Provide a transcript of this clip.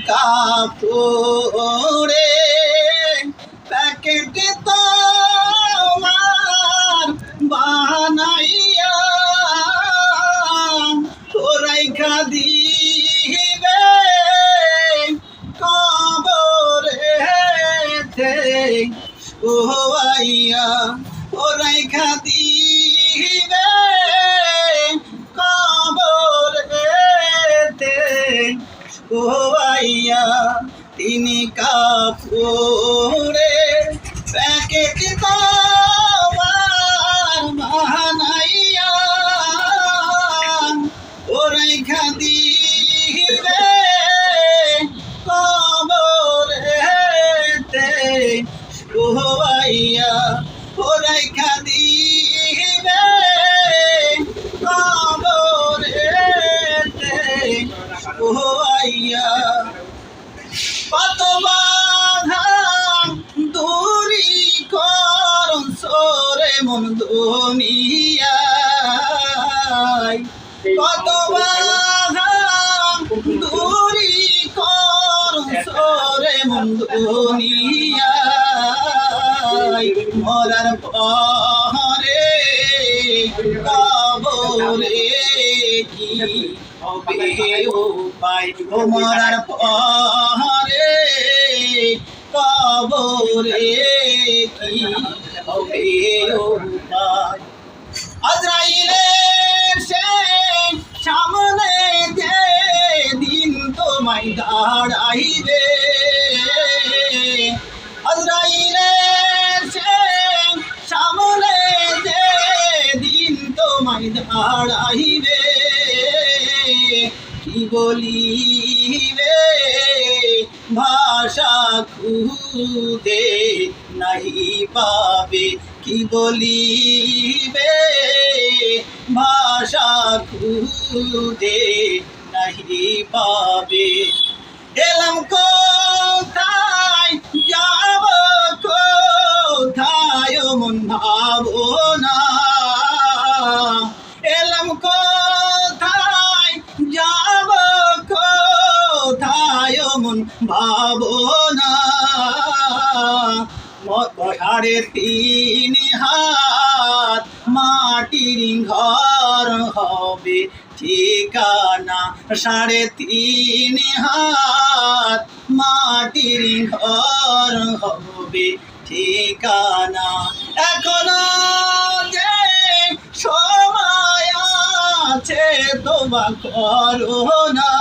কাপড়ে প্যাকেটে তোমার বানাইয়া তোরাইখা দিবে কবরেতে ও আইয়া তোরাইখা দিবে কবরেতে ও আইয়া তিনি কাপড়ে প্যাকেট তোমার বানাইয়া ওরাইখা দিবে কবরেতে ও আইয়া ওরাইখা দিবে কবরেতে ও আইয়া কত বাধা দূরী করন সোরে মন দুনিয়ায় কত বাধা দূরী করন সোরে মন দুনিয়ায় মরার পরে কবরে কি হবে উপায় ও মরার পরে কবরে কি হবে উপায় আজরাইলের সে সামনে যে দিন তোমায় দাঁড়াইবে আজরাইলের সে সামনে যে দিন তোমায় দাঁড়াইবে কি বলিবে ভাষা খুদে নাহি পাবে কি বলিবে ভাষা খুদে নাহি পাবে এলাম কোথায় যাব কোথায় মন ভাবনা এলাম কোথায় যাব কোথায় মন ভাবনা 3.5 হাত মাটির ঘর হবে ঠিকানা 3.5 হাত মাটির ঘর হবে ঠিকানা এখনো যে সময় আছে তোবা করো না